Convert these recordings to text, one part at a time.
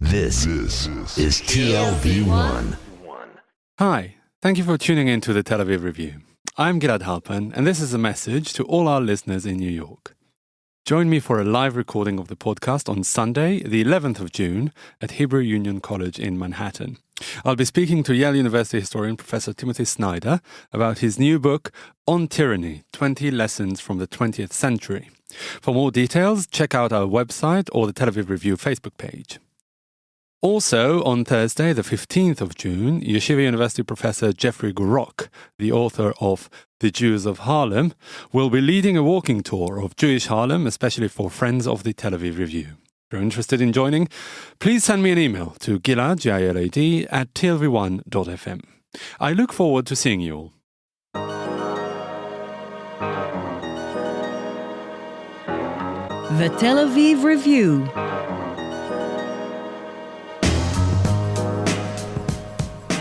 This is TLV1. Hi, thank you for tuning in to the Tel Aviv Review. I'm Gilad Halpern, and this is a message to all our listeners in New York. Join me for a live recording of the podcast on Sunday, the 11th of June, at Hebrew Union College in Manhattan. I'll be speaking to Yale University historian Professor Timothy Snyder about his new book, On Tyranny, 20 Lessons from the 20th Century. For more details, check out our website or the Tel Aviv Review Facebook page. Also, on Thursday, the 15th of June, Yeshiva University professor Jeffrey Gurok, the author of The Jews of Harlem, will be leading a walking tour of Jewish Harlem, especially for friends of the Tel Aviv Review. If you're interested in joining, please send me an email to gilad, Gilad, at tlv1.fm. I look forward to seeing you all. The Tel Aviv Review.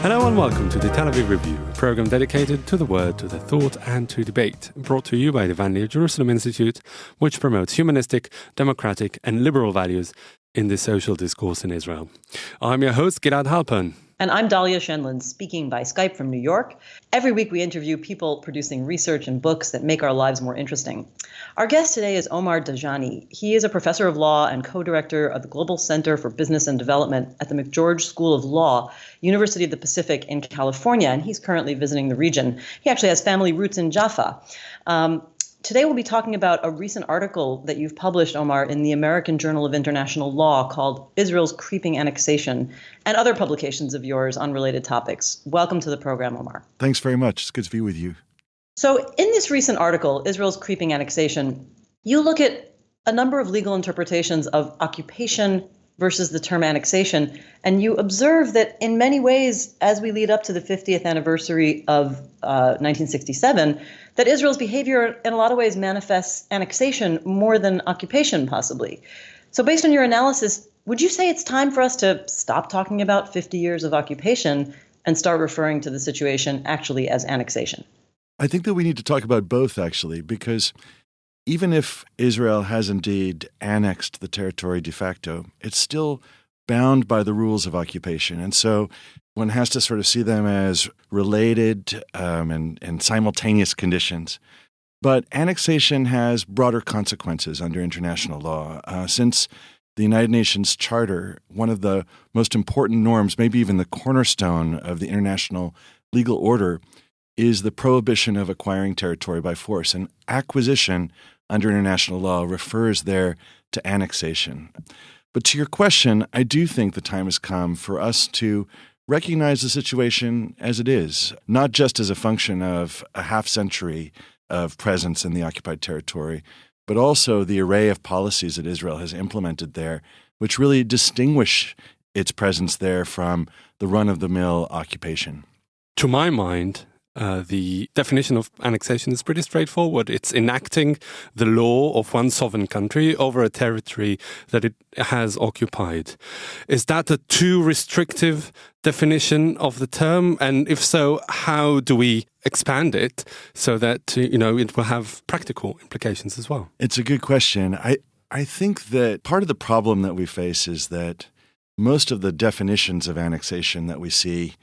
Hello and welcome to the Tel Aviv Review, a program dedicated to the word, to the thought and to debate, brought to you by the Van Leer Jerusalem Institute, which promotes humanistic, democratic and liberal values in the social discourse in Israel. I'm your host, Gilad Halpern. And I'm Dahlia Shenlin, speaking by Skype from New York. Every week we interview people producing research and books that make our lives more interesting. Our guest today is Omar Dajani. He is a professor of law and co-director of the Global Center for Business and Development at the McGeorge School of Law, University of the Pacific in California, and he's currently visiting the region. He actually has family roots in Jaffa. Today we'll be talking about a recent article that you've published, Omar, in the American Journal of International Law called Israel's Creeping Annexation, and other publications of yours on related topics. Welcome to the program, Omar. Thanks very much. It's good to be with you. So in this recent article, Israel's Creeping Annexation, you look at a number of legal interpretations of occupation versus the term annexation, and you observe that in many ways, as we lead up to the 50th anniversary of 1967, that Israel's behavior in a lot of ways manifests annexation more than occupation, possibly. So based on your analysis, would you say it's time for us to stop talking about 50 years of occupation and start referring to the situation actually as annexation? I think that we need to talk about both, actually, because even if Israel has indeed annexed the territory de facto, it's still bound by the rules of occupation. And so one has to sort of see them as related and simultaneous conditions. But annexation has broader consequences under international law. Since the United Nations Charter, one of the most important norms, maybe even the cornerstone of the international legal order, is the prohibition of acquiring territory by force. And acquisition under international law refers there to annexation. But to your question, I do think the time has come for us to recognize the situation as it is, not just as a function of a half century of presence in the occupied territory, but also the array of policies that Israel has implemented there, which really distinguish its presence there from the run-of-the-mill occupation. To my mind, the definition of annexation is pretty straightforward. It's enacting the law of one sovereign country over a territory that it has occupied. Is that a too restrictive definition of the term? And if so, how do we expand it so that, it will have practical implications as well? It's a good question. I think that part of the problem that we face is that most of the definitions of annexation that we see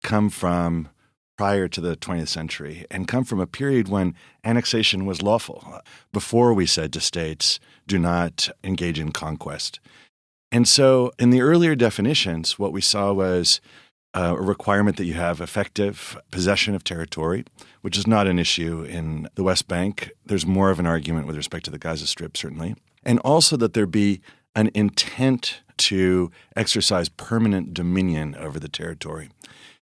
come from prior to the 20th century and come from a period when annexation was lawful, before we said to states, do not engage in conquest. And so in the earlier definitions, what we saw was a requirement that you have effective possession of territory, which is not an issue in the West Bank. There's more of an argument with respect to the Gaza Strip, certainly. And also that there be an intent to exercise permanent dominion over the territory.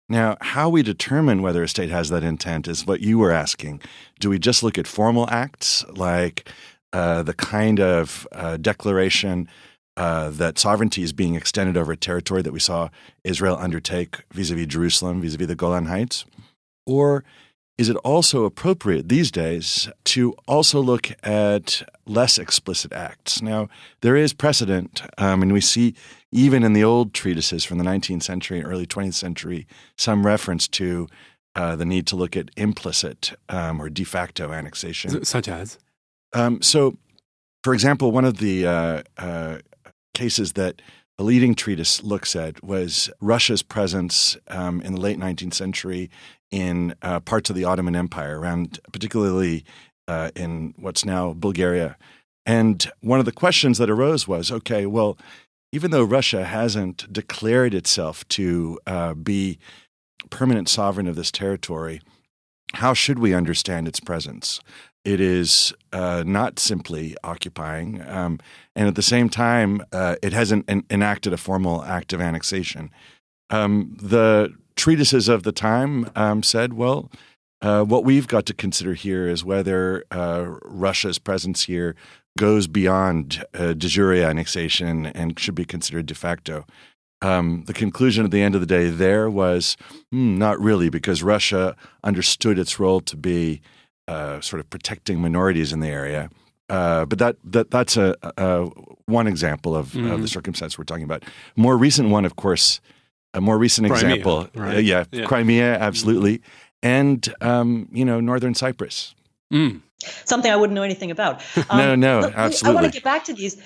Now, how we determine whether a state has that intent is what you were asking. Do we just look at formal acts like the kind of declaration that sovereignty is being extended over a territory that we saw Israel undertake vis-a-vis Jerusalem, vis-a-vis the Golan Heights? Or is it also appropriate these days to also look at less explicit acts? Now, there is precedent, and we see even in the old treatises from the 19th century and early 20th century some reference to the need to look at implicit or de facto annexation. Such as? So, for example, one of the cases that a leading treatise looks at was Russia's presence in the late 19th century in parts of the Ottoman Empire, around particularly in what's now Bulgaria. And one of the questions that arose was, okay, well, even though Russia hasn't declared itself to be permanent sovereign of this territory, how should we understand its presence? It is not simply occupying, and at the same time, it hasn't enacted a formal act of annexation. The treatises of the time said, well, what we've got to consider here is whether Russia's presence here goes beyond de jure annexation and should be considered de facto. The conclusion at the end of the day there was not really, because Russia understood its role to be sort of protecting minorities in the area. But that's one example of the circumstance we're talking about. More recent one, of course, a more recent Crimea, example. right? Yeah, Crimea, absolutely. And, Northern Cyprus. Something I wouldn't know anything about. No, absolutely. I want to get back to these.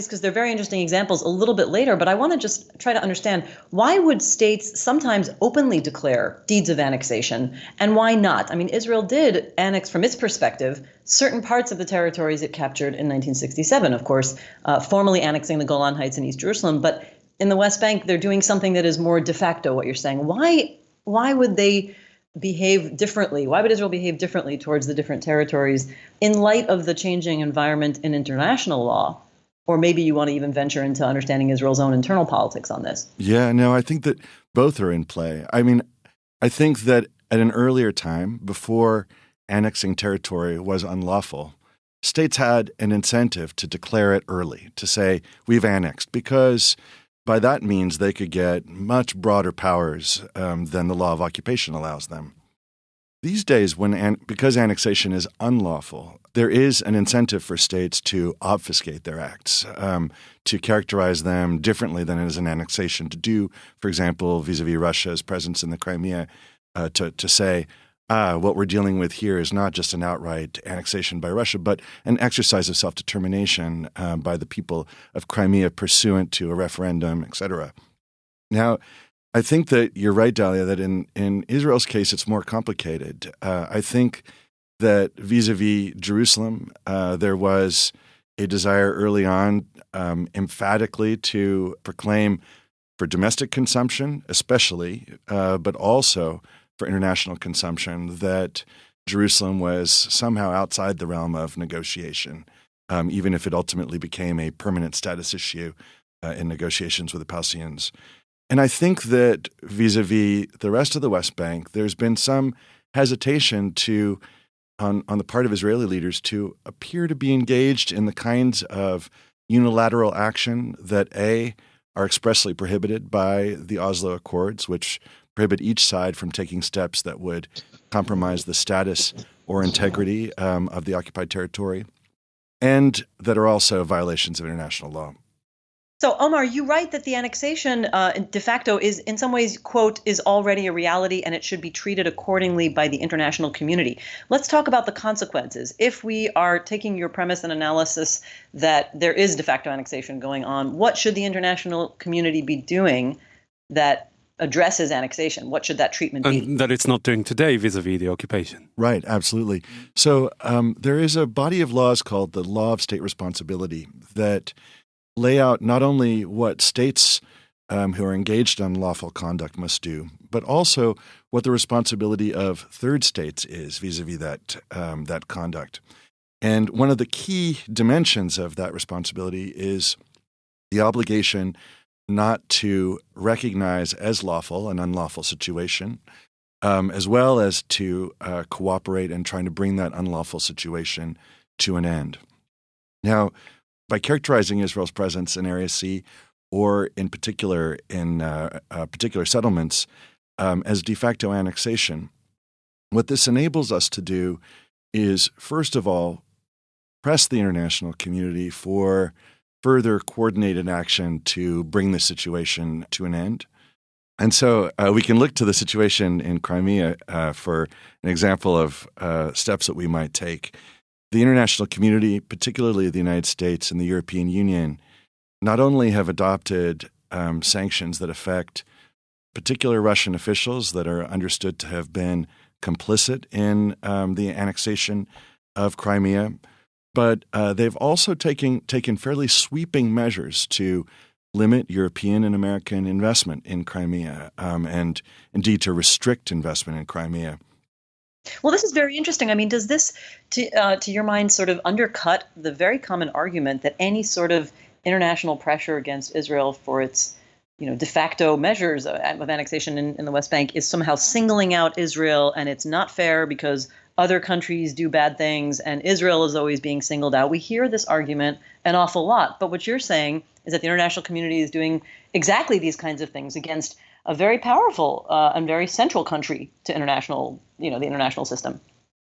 because they're very interesting examples a little bit later, but I want to just try to understand, why would states sometimes openly declare deeds of annexation and why not? I mean, Israel did annex, from its perspective, certain parts of the territories it captured in 1967, of course, formally annexing the Golan Heights in East Jerusalem. But in the West Bank, they're doing something that is more de facto, what you're saying. Why would they behave differently? Why would Israel behave differently towards the different territories in light of the changing environment in international law? Or maybe you want to even venture into understanding Israel's own internal politics on this. Yeah, no, I think that both are in play. I mean, I think that at an earlier time, before annexing territory was unlawful, states had an incentive to declare it early, to say, we've annexed, because by that means they could get much broader powers than the law of occupation allows them. These days, because annexation is unlawful, there is an incentive for states to obfuscate their acts, to characterize them differently than it is an annexation, to do, for example, vis-a-vis Russia's presence in the Crimea, to say, what we're dealing with here is not just an outright annexation by Russia, but an exercise of self-determination by the people of Crimea pursuant to a referendum, etc. Now, I think that you're right, Dahlia, that in Israel's case, it's more complicated. I think that vis-a-vis Jerusalem, there was a desire early on emphatically to proclaim for domestic consumption, especially, but also for international consumption, that Jerusalem was somehow outside the realm of negotiation, even if it ultimately became a permanent status issue in negotiations with the Palestinians. And I think that vis-a-vis the rest of the West Bank, there's been some hesitation on the part of Israeli leaders to appear to be engaged in the kinds of unilateral action that are expressly prohibited by the Oslo Accords, which prohibit each side from taking steps that would compromise the status or integrity of the occupied territory, and that are also violations of international law. So, Omar, you write that the annexation de facto is, in some ways, quote, is already a reality and it should be treated accordingly by the international community. Let's talk about the consequences. If we are taking your premise and analysis that there is de facto annexation going on, what should the international community be doing that addresses annexation? What should that treatment be? And that it's not doing today vis-a-vis the occupation. Right, absolutely. So there is a body of laws called the Law of State Responsibility that lay out not only what states who are engaged in unlawful conduct must do, but also what the responsibility of third states is vis-a-vis that conduct. And one of the key dimensions of that responsibility is the obligation not to recognize as lawful an unlawful situation, as well as to cooperate in trying to bring that unlawful situation to an end. Now, by characterizing Israel's presence in Area C, or in particular in particular settlements, as de facto annexation, what this enables us to do is, first of all, press the international community for further coordinated action to bring the situation to an end. And so we can look to the situation in Crimea for an example of steps that we might take. The international community, particularly the United States and the European Union, not only have adopted sanctions that affect particular Russian officials that are understood to have been complicit in the annexation of Crimea, but they've also taken fairly sweeping measures to limit European and American investment in Crimea, and indeed to restrict investment in Crimea. Well, this is very interesting. I mean, does this, to your mind, sort of undercut the very common argument that any sort of international pressure against Israel for its, de facto measures of annexation in the West Bank is somehow singling out Israel, and it's not fair because other countries do bad things and Israel is always being singled out? We hear this argument an awful lot, but what you're saying is that the international community is doing exactly these kinds of things against a very powerful and very central country to international, the international system.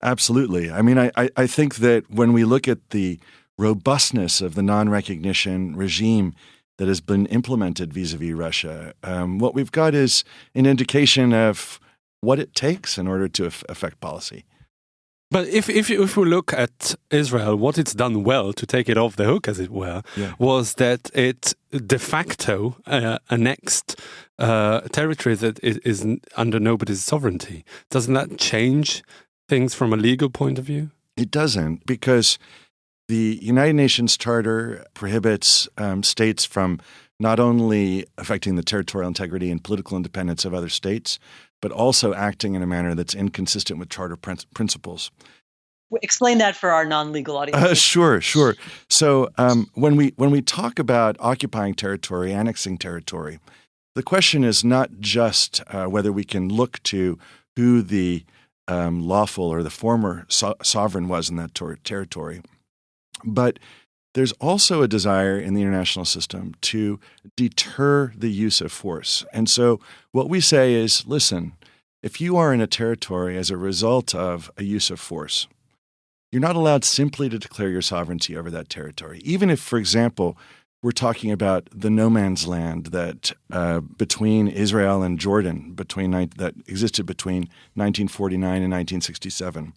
Absolutely. I mean, I think that when we look at the robustness of the non-recognition regime that has been implemented vis-a-vis Russia, what we've got is an indication of what it takes in order to affect policy. But if we look at Israel, what it's done well, to take it off the hook, as it were, was that it de facto annexed territory that is under nobody's sovereignty. Doesn't that change things from a legal point of view? It doesn't, because the United Nations Charter prohibits states from not only affecting the territorial integrity and political independence of other states, but also acting in a manner that's inconsistent with Charter principles. Explain that for our non-legal audience. Sure. So when we talk about occupying territory, annexing territory, the question is not just whether we can look to who the lawful or the former sovereign was in that territory, but there's also a desire in the international system to deter the use of force. And so what we say is, listen, if you are in a territory as a result of a use of force, you're not allowed simply to declare your sovereignty over that territory. Even if, for example, we're talking about the no man's land that between Israel and Jordan, that existed between 1949 and 1967.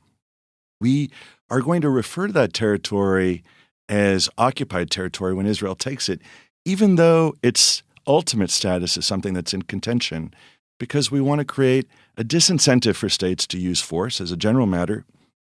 We are going to refer to that territory as occupied territory when Israel takes it, even though its ultimate status is something that's in contention, because we want to create a disincentive for states to use force as a general matter,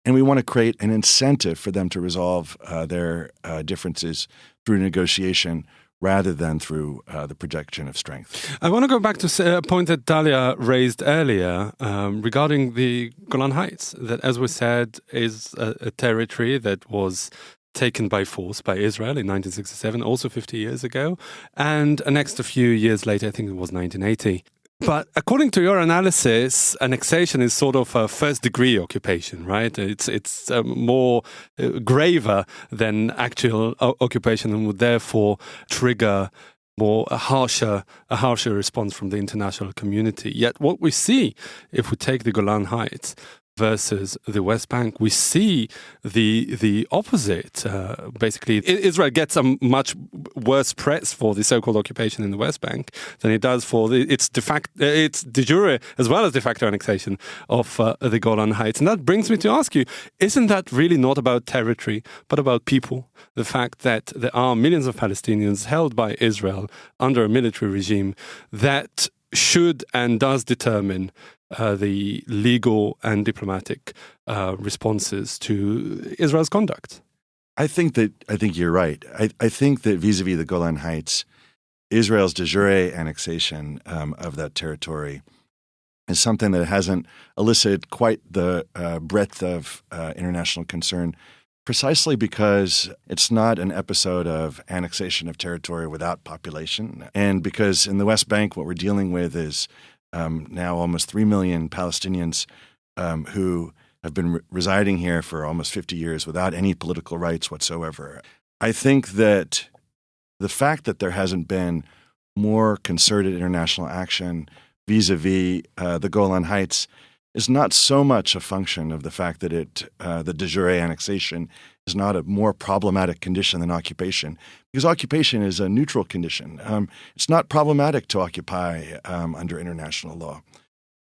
and we want to create an incentive for them to resolve their differences through negotiation rather than through the projection of strength. I want to go back to a point that Dalia raised earlier regarding the Golan Heights, that, as we said, is a territory that was taken by force by Israel in 1967, also 50 years ago, and annexed a few years later, I think it was 1980. But according to your analysis, annexation is sort of a first-degree occupation, right? It's more graver than actual occupation, and would therefore trigger a harsher response from the international community. Yet what we see, if we take the Golan Heights versus the West Bank, we see the opposite. Basically, Israel gets a much worse press for the so-called occupation in the West Bank than it does for its de jure as well as de facto annexation of the Golan Heights. And that brings me to ask you, isn't that really not about territory, but about people? The fact that there are millions of Palestinians held by Israel under a military regime that should and does determine the legal and diplomatic responses to Israel's conduct. I think you're right. I think that vis-a-vis the Golan Heights, Israel's de jure annexation of that territory is something that hasn't elicited quite the breadth of international concern, precisely because it's not an episode of annexation of territory without population, and because in the West Bank what we're dealing with is now almost 3 million Palestinians who have been residing here for almost 50 years without any political rights whatsoever. I think that the fact that there hasn't been more concerted international action vis-a-vis the Golan Heights is not so much a function of the fact that the de jure annexation is not a more problematic condition than occupation, because occupation is a neutral condition. It's not problematic to occupy under international law.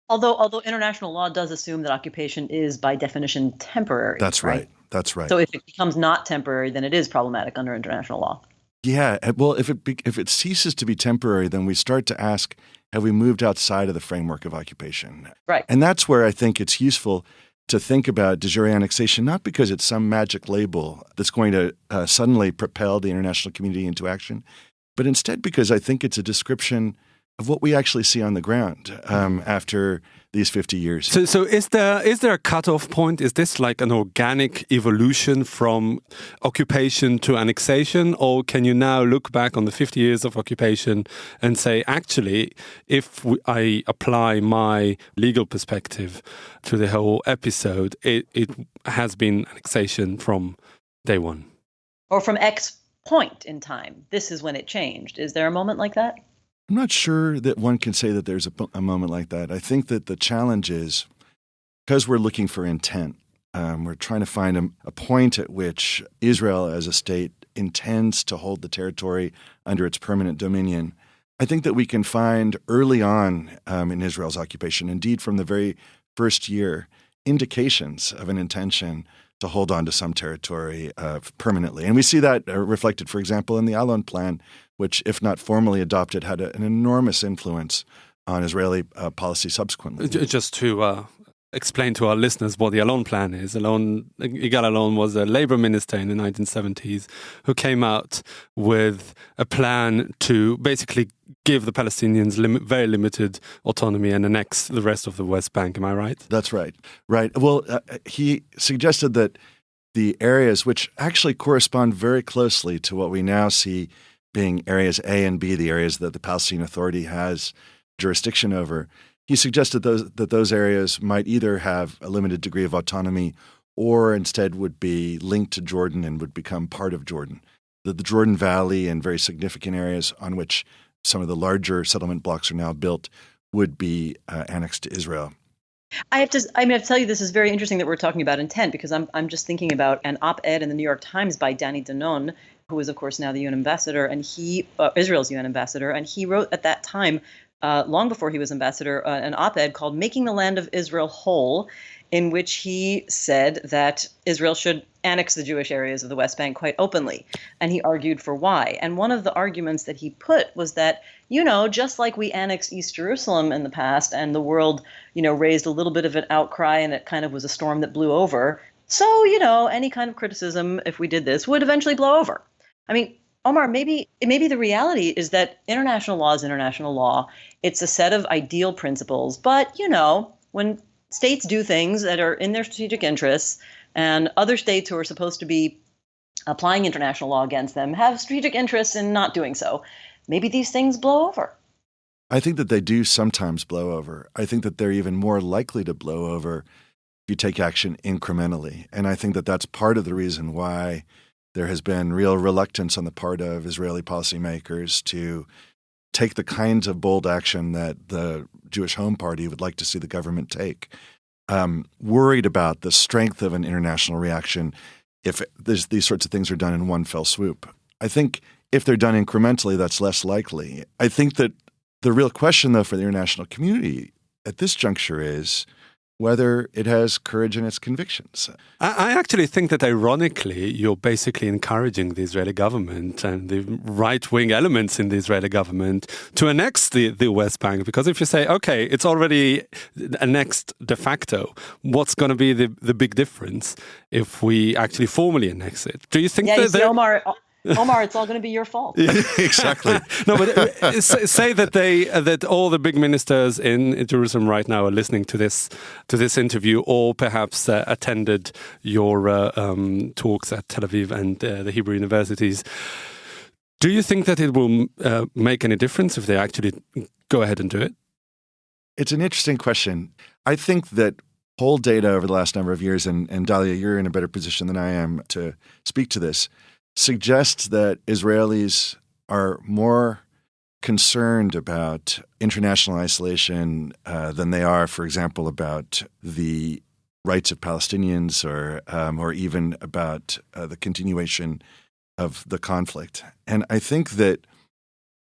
Although international law does assume that occupation is by definition temporary. That's right. That's right. So if it becomes not temporary, then it is problematic under international law. Yeah, well, if it ceases to be temporary, then we start to ask, have we moved outside of the framework of occupation? Right. And that's where I think it's useful to think about de jure annexation, not because it's some magic label that's going to suddenly propel the international community into action, but instead because I think it's a description of what we actually see on the ground after these 50 years. So is there a cutoff point? Is this like an organic evolution from occupation to annexation? Or can you now look back on the 50 years of occupation and say, actually, if I apply my legal perspective to the whole episode, it has been annexation from day one? Or from X point in time, this is when it changed. Is there a moment like that? I'm not sure that one can say that there's a moment like that. I think that the challenge is, because we're looking for intent, we're trying to find a point at which Israel as a state intends to hold the territory under its permanent dominion. I think that we can find early on in Israel's occupation, indeed from the very first year, indications of an intention to hold on to some territory permanently. And we see that reflected, for example, in the Alon Plan, which, if not formally adopted, had an enormous influence on Israeli policy subsequently. Just to explain to our listeners what the Alon Plan is. Yigal Alon was a labor minister in the 1970s who came out with a plan to basically give the Palestinians very limited autonomy and annex the rest of the West Bank. Am I right? That's right. Right. Well, he suggested that the areas which actually correspond very closely to what we now see being areas A and B, the areas that the Palestinian Authority has jurisdiction over, he suggested that those areas might either have a limited degree of autonomy or instead would be linked to Jordan and would become part of Jordan. The Jordan Valley and very significant areas on which some of the larger settlement blocks are now built would be annexed to Israel. I have to tell you, this is very interesting that we're talking about intent, because I'm just thinking about an op-ed in the New York Times by Danny Danon, who is, of course, now the UN ambassador, and Israel's UN ambassador, and he wrote at that time, long before he was ambassador, an op-ed called "Making the Land of Israel Whole," in which he said that Israel should annex the Jewish areas of the West Bank quite openly. And he argued for why. And one of the arguments that he put was that, just like we annexed East Jerusalem in the past and the world, raised a little bit of an outcry and it kind of was a storm that blew over. So, any kind of criticism, if we did this, would eventually blow over. I mean, Omar, maybe the reality is that international law is international law. It's a set of ideal principles. But, when states do things that are in their strategic interests, and other states who are supposed to be applying international law against them have strategic interests in not doing so, maybe these things blow over. I think that they do sometimes blow over. I think that they're even more likely to blow over if you take action incrementally. And I think that that's part of the reason why there has been real reluctance on the part of Israeli policymakers to take the kinds of bold action that the Jewish Home Party would like to see the government take. Worried about the strength of an international reaction if these sorts of things are done in one fell swoop. I think if they're done incrementally, that's less likely. I think that the real question, though, for the international community at this juncture is whether it has courage in its convictions. I actually think that, ironically, you're basically encouraging the Israeli government and the right-wing elements in the Israeli government to annex the West Bank. Because if you say, okay, it's already annexed de facto, what's going to be the big difference if we actually formally annex it? Do you think that Omar, it's all going to be your fault. Exactly. No, but say that all the big ministers in Jerusalem right now are listening to this interview, or perhaps attended your talks at Tel Aviv and the Hebrew universities. Do you think that it will make any difference if they actually go ahead and do it? It's an interesting question. I think that poll data over the last number of years, and Dalia, you're in a better position than I am to speak to this, suggests that Israelis are more concerned about international isolation than they are, for example, about the rights of Palestinians or even about the continuation of the conflict. And I think that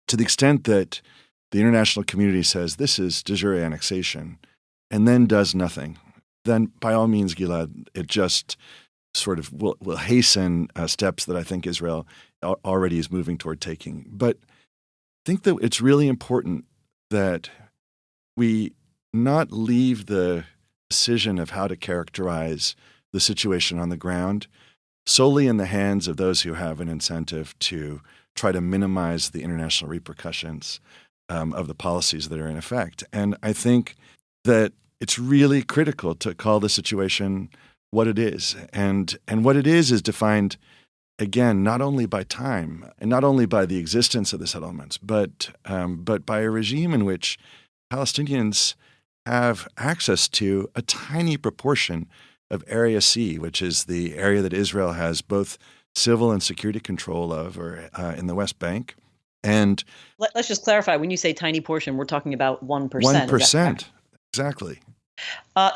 to the extent that the international community says this is de jure annexation and then does nothing, then by all means, Gilad, it just sort of will hasten steps that I think Israel already is moving toward taking. But I think that it's really important that we not leave the decision of how to characterize the situation on the ground solely in the hands of those who have an incentive to try to minimize the international repercussions of the policies that are in effect. And I think that it's really critical to call the situation what it is. And what it is defined, again, not only by time and not only by the existence of the settlements, but by a regime in which Palestinians have access to a tiny proportion of Area C, which is the area that Israel has both civil and security control of, or in the West Bank. And let's just clarify, when you say tiny portion, we're talking about 1%. 1%, exactly.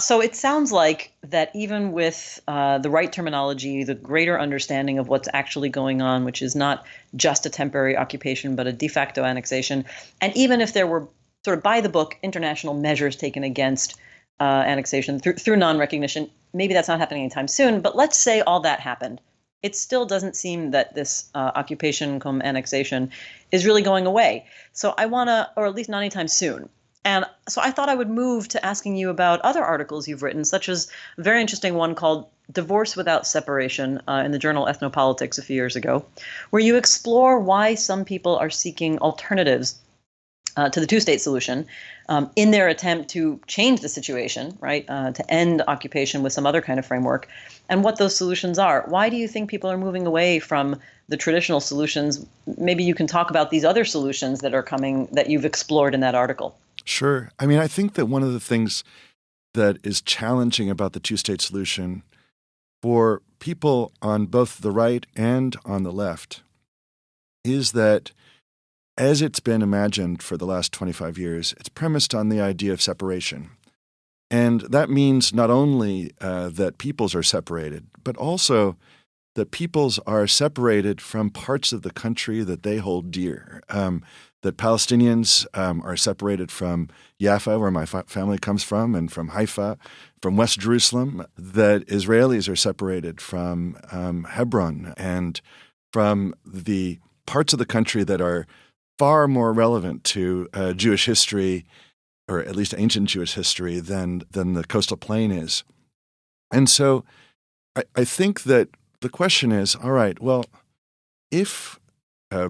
So it sounds like that even with the right terminology, the greater understanding of what's actually going on, which is not just a temporary occupation, but a de facto annexation, and even if there were sort of by the book international measures taken against annexation through non-recognition, maybe that's not happening anytime soon, but let's say all that happened. It still doesn't seem that this occupation cum annexation is really going away. So I want to, or at least not anytime soon. And so I thought I would move to asking you about other articles you've written, such as a very interesting one called Divorce Without Separation in the journal Ethnopolitics a few years ago, where you explore why some people are seeking alternatives to the two-state solution in their attempt to change the situation, right, to end occupation with some other kind of framework, and what those solutions are. Why do you think people are moving away from the traditional solutions? Maybe you can talk about these other solutions that are coming that you've explored in that article. Sure. I mean, I think that one of the things that is challenging about the two-state solution for people on both the right and on the left is that as it's been imagined for the last 25 years, it's premised on the idea of separation. And that means not only that peoples are separated, but also that peoples are separated from parts of the country that they hold dear. That Palestinians are separated from Jaffa, where my family comes from, and from Haifa, from West Jerusalem. That Israelis are separated from Hebron and from the parts of the country that are far more relevant to Jewish history, or at least ancient Jewish history, than the coastal plain is. And so I think that the question is, all right, well, if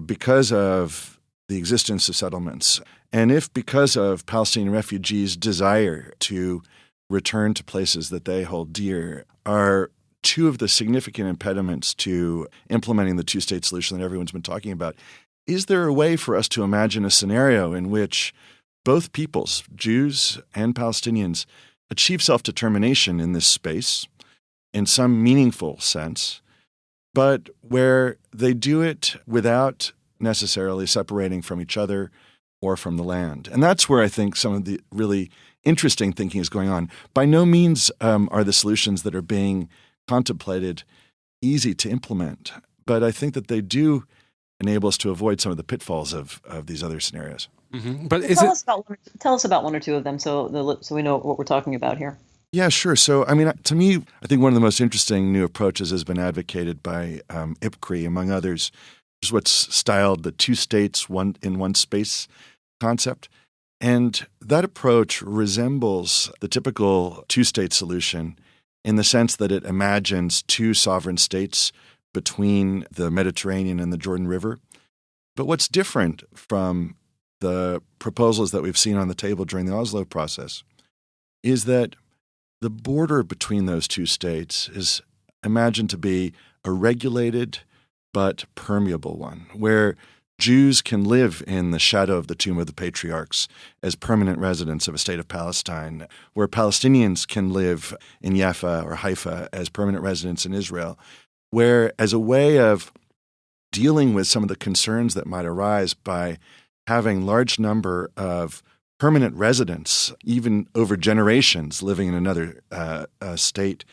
because of the existence of settlements, and if because of Palestinian refugees' desire to return to places that they hold dear are two of the significant impediments to implementing the two-state solution that everyone's been talking about, is there a way for us to imagine a scenario in which both peoples, Jews and Palestinians, achieve self-determination in this space in some meaningful sense, but where they do it without necessarily separating from each other or from the land? And that's where I think some of the really interesting thinking is going on. By no means are the solutions that are being contemplated easy to implement, but I think that they do enable us to avoid some of the pitfalls of these other scenarios. Mm-hmm. But tell us about one or two of them so we know what we're talking about here. Yeah, sure. So, I mean, to me, I think one of the most interesting new approaches has been advocated by IPCRI, among others, which is what's styled the two states, one in one space concept. And that approach resembles the typical two-state solution in the sense that it imagines two sovereign states between the Mediterranean and the Jordan River. But what's different from the proposals that we've seen on the table during the Oslo process is that the border between those two states is imagined to be a regulated but permeable one, where Jews can live in the shadow of the tomb of the patriarchs as permanent residents of a state of Palestine, where Palestinians can live in Jaffa or Haifa as permanent residents in Israel, where as a way of dealing with some of the concerns that might arise by having large number of permanent residents, even over generations, living in another state,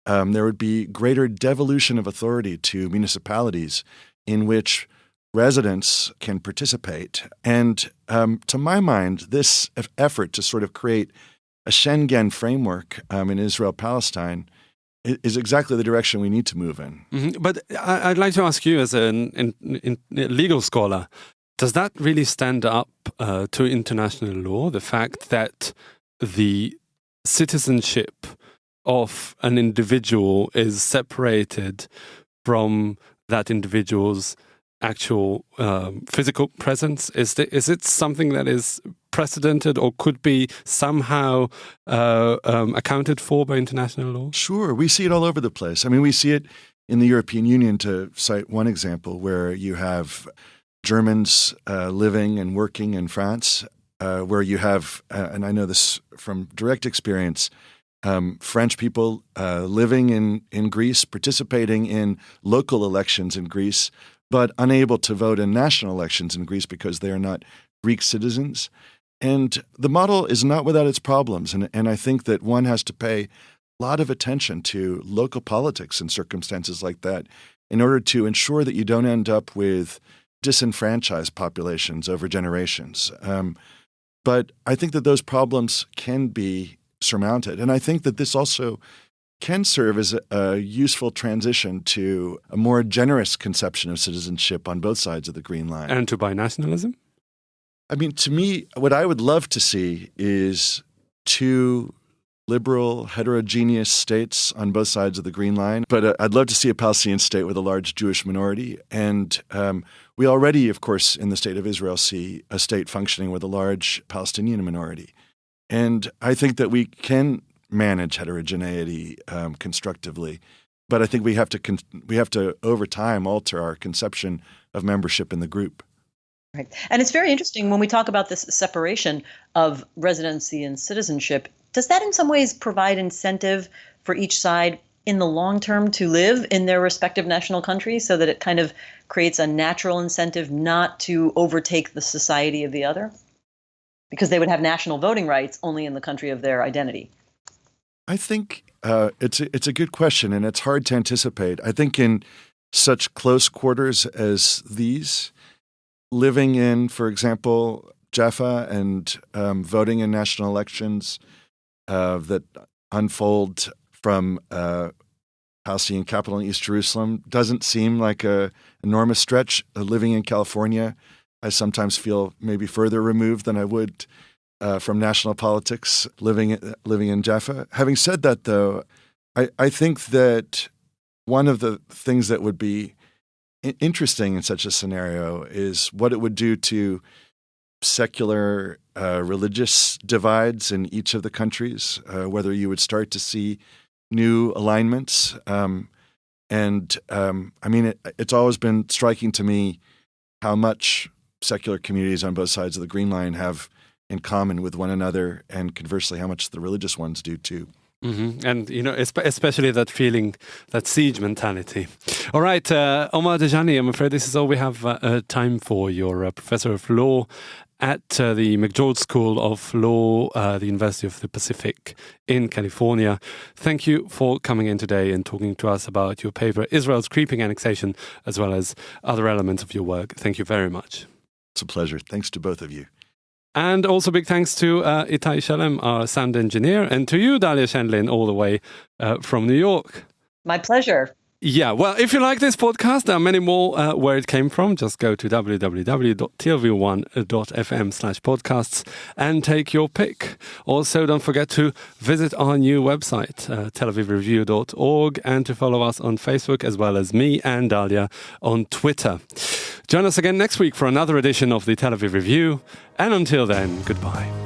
there would be greater devolution of authority to municipalities in which residents can participate. And to my mind, this effort to sort of create a Schengen framework in Israel-Palestine is exactly the direction we need to move in. Mm-hmm. But I'd like to ask you, as a legal scholar, does that really stand up to international law? The fact that the citizenship of an individual is separated from that individual's actual physical presence? Is it something that is precedented or could be somehow accounted for by international law? Sure. We see it all over the place. I mean, we see it in the European Union, to cite one example, where you have Germans living and working in France, where you have, and I know this from direct experience, French people living in Greece, participating in local elections in Greece, but unable to vote in national elections in Greece because they are not Greek citizens. And the model is not without its problems. And I think that one has to pay a lot of attention to local politics in circumstances like that in order to ensure that you don't end up with disenfranchised populations over generations. But I think that those problems can be surmounted. And I think that this also can serve as a useful transition to a more generous conception of citizenship on both sides of the Green Line. And to binationalism? I mean, to me, what I would love to see is two liberal, heterogeneous states on both sides of the Green Line. But I'd love to see a Palestinian state with a large Jewish minority. And we already, of course, in the state of Israel, see a state functioning with a large Palestinian minority. And I think that we can manage heterogeneity constructively. But I think we have to, over time, alter our conception of membership in the group. Right. And it's very interesting when we talk about this separation of residency and citizenship. Does that in some ways provide incentive for each side in the long term to live in their respective national countries, so that it kind of creates a natural incentive not to overtake the society of the other? Because they would have national voting rights only in the country of their identity. I think it's a good question, and it's hard to anticipate. I think in such close quarters as these, living in, for example, Jaffa and voting in national elections that unfold from Palestinian capital in East Jerusalem doesn't seem like an enormous stretch. Living in California, I sometimes feel maybe further removed than I would from national politics living in Jaffa. Having said that, though, I think that one of the things that would be interesting in such a scenario is what it would do to secular religious divides in each of the countries, whether you would start to see new alignments. I mean, it's always been striking to me how much secular communities on both sides of the Green Line have in common with one another, and conversely, how much the religious ones do too. Mm-hmm. And, especially that feeling, that siege mentality. All right, Omar Dajani, I'm afraid this is all we have time for. You're a professor of law at the McGeorge School of Law, the University of the Pacific in California. Thank you for coming in today and talking to us about your paper, Israel's Creeping Annexation, as well as other elements of your work. Thank you very much. It's a pleasure. Thanks to both of you. And also big thanks to Itai Shalem, our sound engineer, and to you, Dalia Shandlin, all the way from New York. My pleasure. Yeah, well, if you like this podcast, there are many more where it came from. Just go to www.tlv1.fm/podcasts and take your pick. Also, don't forget to visit our new website, telavivreview.org, and to follow us on Facebook, as well as me and Dalia on Twitter. Join us again next week for another edition of the Tel Aviv Review. And until then, goodbye.